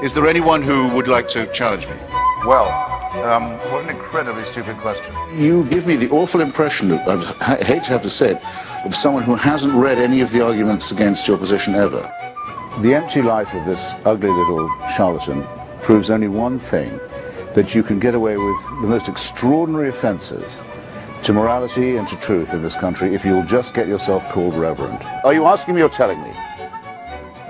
Is there anyone who would like to challenge me? Well, what an incredibly stupid question. You give me the awful impression, I hate to have to say it, of someone who hasn't read any of the arguments against your position ever. The empty life of this ugly little charlatan proves only one thing, that you can get away with the most extraordinary offences to morality and to truth in this country if you'll just get yourself called reverend. Are you asking me or telling me?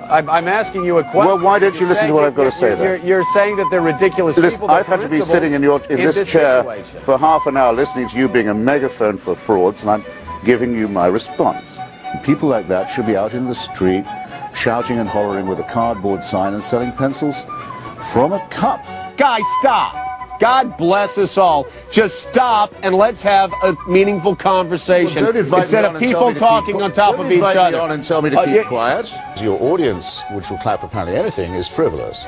I'm asking you a question. Well, why don't you listen to what I've got to say then? You're saying that they're ridiculous people. I've had to be sitting in this chair for half an hour listening to you being a megaphone for frauds, and I'm giving you my response. People like that should be out in the street shouting and hollering with a cardboard sign and selling pencils from a cup. Guys, stop. God bless us all. Just stop and let's have a meaningful conversation. Well, don't invite instead me on of and tell me people to talking on top of each other. Don't invite me on and tell me to keep quiet. Your audience, which will clap apparently anything, is frivolous.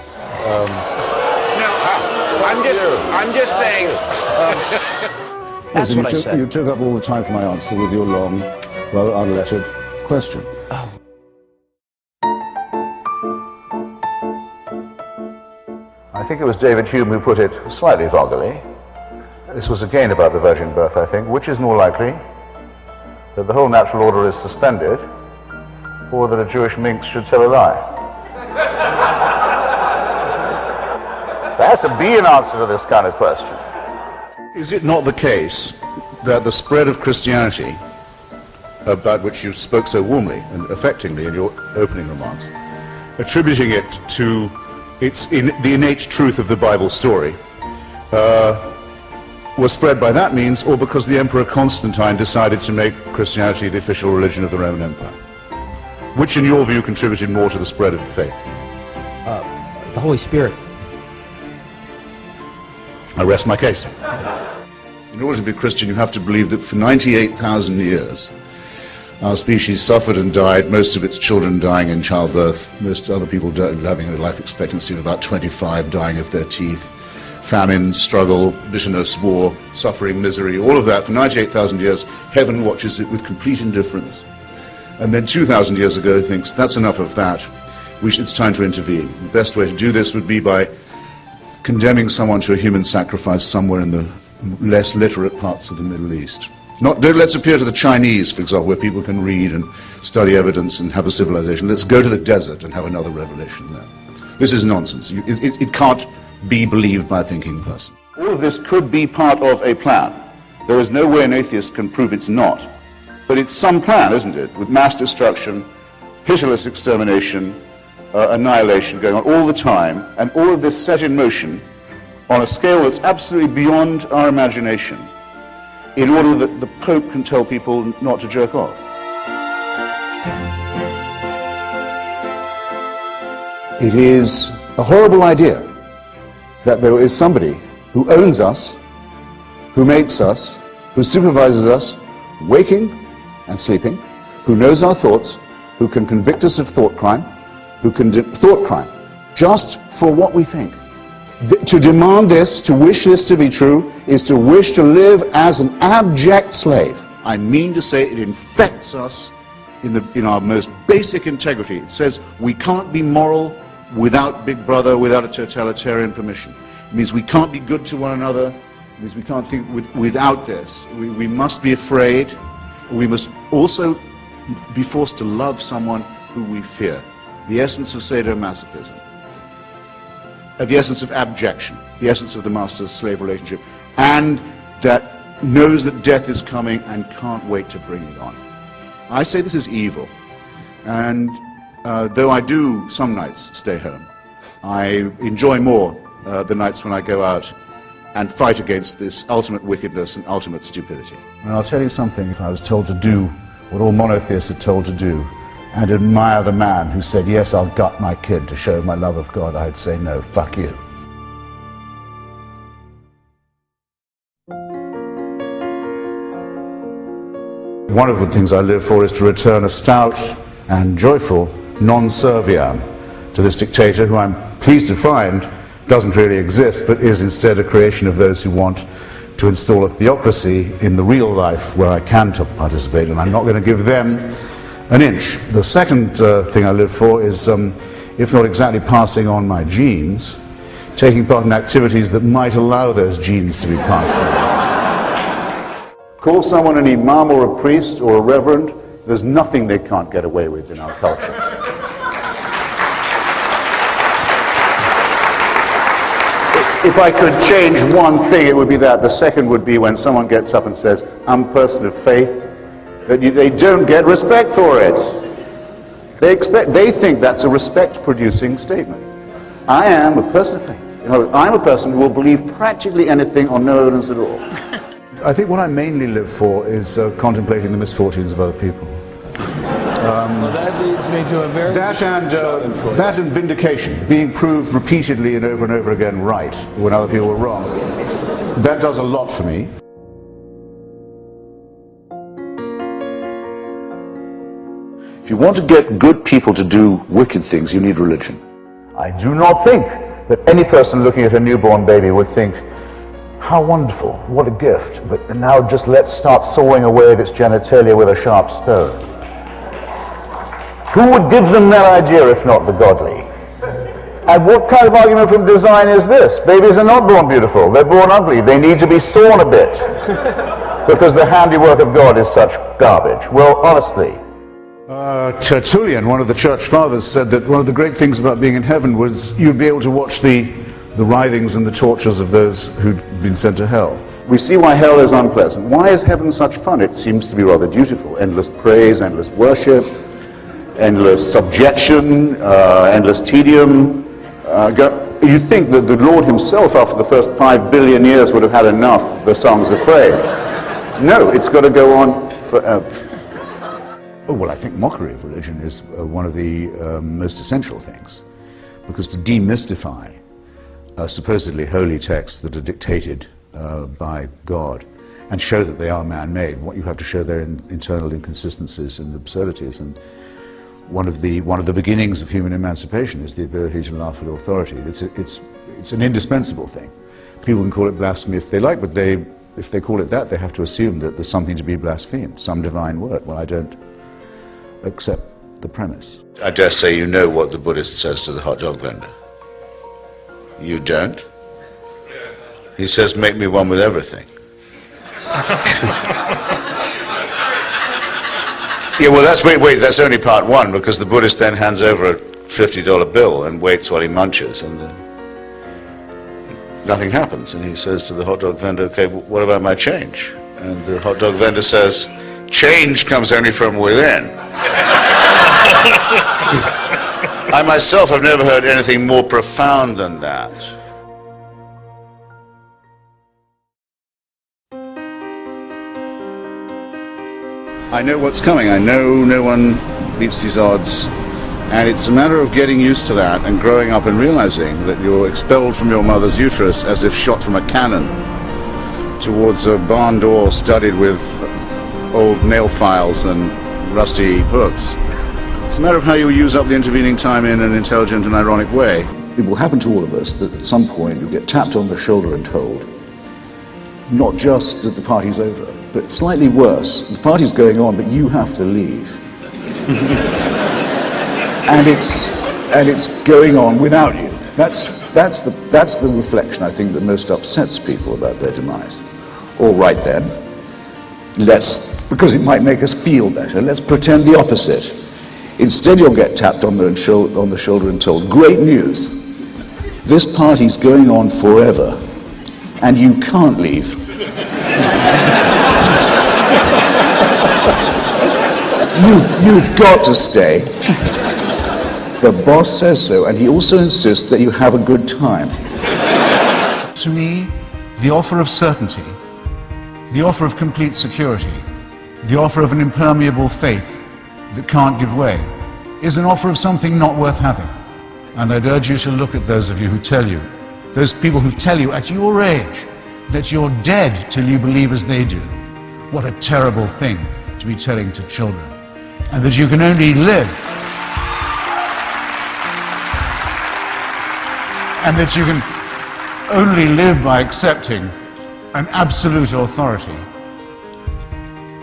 I'm just saying. That's what I said. You took up all the time for my answer with your long, rather unlettered question. Oh. I think it was David Hume who put it slightly vulgarly. This was again about the virgin birth, I think. Which is more likely, that the whole natural order is suspended, or that a Jewish minx should tell a lie? There has to be an answer to this kind of question. Is it not the case that the spread of Christianity, about which you spoke so warmly and affectingly in your opening remarks, attributing it to the innate truth of the Bible story, was spread by that means, or because the Emperor Constantine decided to make Christianity the official religion of the Roman Empire? Which, in your view, contributed more to the spread of the faith? The Holy Spirit. I rest my case. In order to be Christian, you have to believe that for 98,000 years, our species suffered and died, most of its children dying in childbirth, most other people having a life expectancy of about 25, dying of their teeth, famine, struggle, bitterness, war, suffering, misery, all of that. For 98,000 years, heaven watches it with complete indifference. And then 2,000 years ago thinks, that's enough of that, it's time to intervene. The best way to do this would be by condemning someone to a human sacrifice somewhere in the less literate parts of the Middle East. Let's appeal to the Chinese, for example, where people can read and study evidence and have a civilization. Let's go to the desert and have another revelation there. This is nonsense. It can't be believed by a thinking person. All of this could be part of a plan. There is no way an atheist can prove it's not. But it's some plan, isn't it? With mass destruction, pitiless extermination, annihilation going on all the time, and all of this set in motion on a scale that's absolutely beyond our imagination, in order that the Pope can tell people not to jerk off. It is a horrible idea that there is somebody who owns us, who makes us, who supervises us, waking and sleeping, who knows our thoughts, who can convict us of thought crime, thought crime, just for what we think. To demand this, to wish this to be true, is to wish to live as an abject slave. I mean to say it infects us in our most basic integrity. It says we can't be moral without Big Brother, without a totalitarian permission. It means we can't be good to one another. It means we can't think without this. We must be afraid. We must also be forced to love someone who we fear. The essence of sadomasochism. The essence of abjection, the essence of the master-slave relationship, and that knows that death is coming and can't wait to bring it on. I say this is evil, and though I do some nights stay home, I enjoy more the nights when I go out and fight against this ultimate wickedness and ultimate stupidity. And I'll tell you something, if I was told to do what all monotheists are told to do, and admire the man who said, yes, I'll gut my kid to show my love of God, I'd say, no, fuck you. One of the things I live for is to return a stout and joyful non-serviam to this dictator, who I'm pleased to find doesn't really exist, but is instead a creation of those who want to install a theocracy in the real life where I can participate, and I'm not going to give them an inch. The second thing I live for is if not exactly passing on my genes, taking part in activities that might allow those genes to be passed on. Call someone an imam or a priest or a reverend, there's nothing they can't get away with in our culture. If I could change one thing, it would be that. The second would be when someone gets up and says, I'm a person of faith, that they don't get respect for it. They think that's a respect-producing statement. I am a person of faith. You know, I'm a person who will believe practically anything on no evidence at all. I think what I mainly live for is contemplating the misfortunes of other people. Well, that leads me to a very... That and vindication, being proved repeatedly and over again right when other people were wrong. That does a lot for me. If you want to get good people to do wicked things, you need religion. I do not think that any person looking at a newborn baby would think, how wonderful, what a gift, but now just let's start sawing away at its genitalia with a sharp stone. Who would give them that idea if not the godly? And what kind of argument from design is this? Babies are not born beautiful, they're born ugly. They need to be sawn a bit because the handiwork of God is such garbage. Well, honestly. Tertullian, one of the church fathers, said that one of the great things about being in heaven was you'd be able to watch the writhings and the tortures of those who'd been sent to hell. We see why hell is unpleasant. Why is heaven such fun? It seems to be rather dutiful. Endless praise, endless worship, endless subjection, endless tedium. You think that the Lord himself, after the first 5 billion years, would have had enough of the songs of praise. No, it's got to go on forever. Oh, well, I think mockery of religion is one of the most essential things, because to demystify supposedly holy texts that are dictated by God and show that they are man-made, what you have to show their internal inconsistencies and absurdities. And one of the beginnings of human emancipation is the ability to laugh at authority. It's an indispensable thing. People can call it blasphemy if they like, but if they call it that, they have to assume that there's something to be blasphemed, some divine word. Well, I don't accept the premise. I dare say you know what the Buddhist says to the hot dog vendor. You don't? He says, make me one with everything. Yeah, well, wait, that's only part one, because the Buddhist then hands over a $50 bill and waits while he munches, and nothing happens. And he says to the hot dog vendor, okay, what about my change? And the hot dog vendor says, change comes only from within. I myself have never heard anything more profound than that. I know what's coming. I know no one beats these odds. And it's a matter of getting used to that and growing up and realizing that you're expelled from your mother's uterus as if shot from a cannon towards a barn door studded with old nail files and rusty hooks. It's a matter of how you use up the intervening time in an intelligent and ironic way. It will happen to all of us that at some point you get tapped on the shoulder and told, not just that the party's over, but slightly worse, the party's going on, but you have to leave. and it's going on without you. That's the reflection, I think, that most upsets people about their demise. All right then, because it might make us feel better, let's pretend the opposite. Instead, you'll get tapped on the shoulder and told, great news, this party's going on forever, and you can't leave. You've got to stay. The boss says so, and he also insists that you have a good time. To me, the offer of certainty, the offer of complete security, the offer of an impermeable faith that can't give way, is an offer of something not worth having. And I'd urge you to look at those of you who tell you, those people who tell you at your age that you're dead till you believe as they do. What a terrible thing to be telling to children. And that you can only live, and that you can only live by accepting an absolute authority.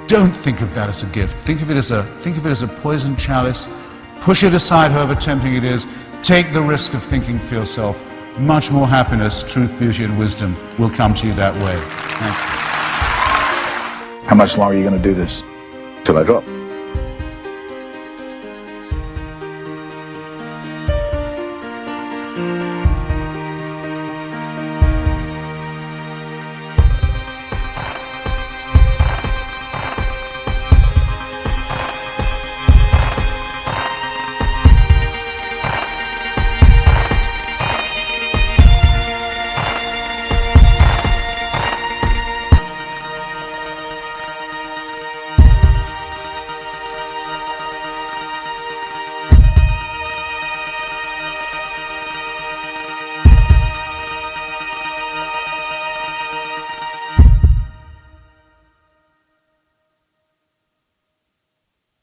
Don't think of that as a gift. Think of it as a poisoned chalice. Push it aside, however tempting it is. Take the risk of thinking for yourself. Much more happiness, truth, beauty, and wisdom will come to you that way. Thank you. How much longer are you going to do this? Till I drop.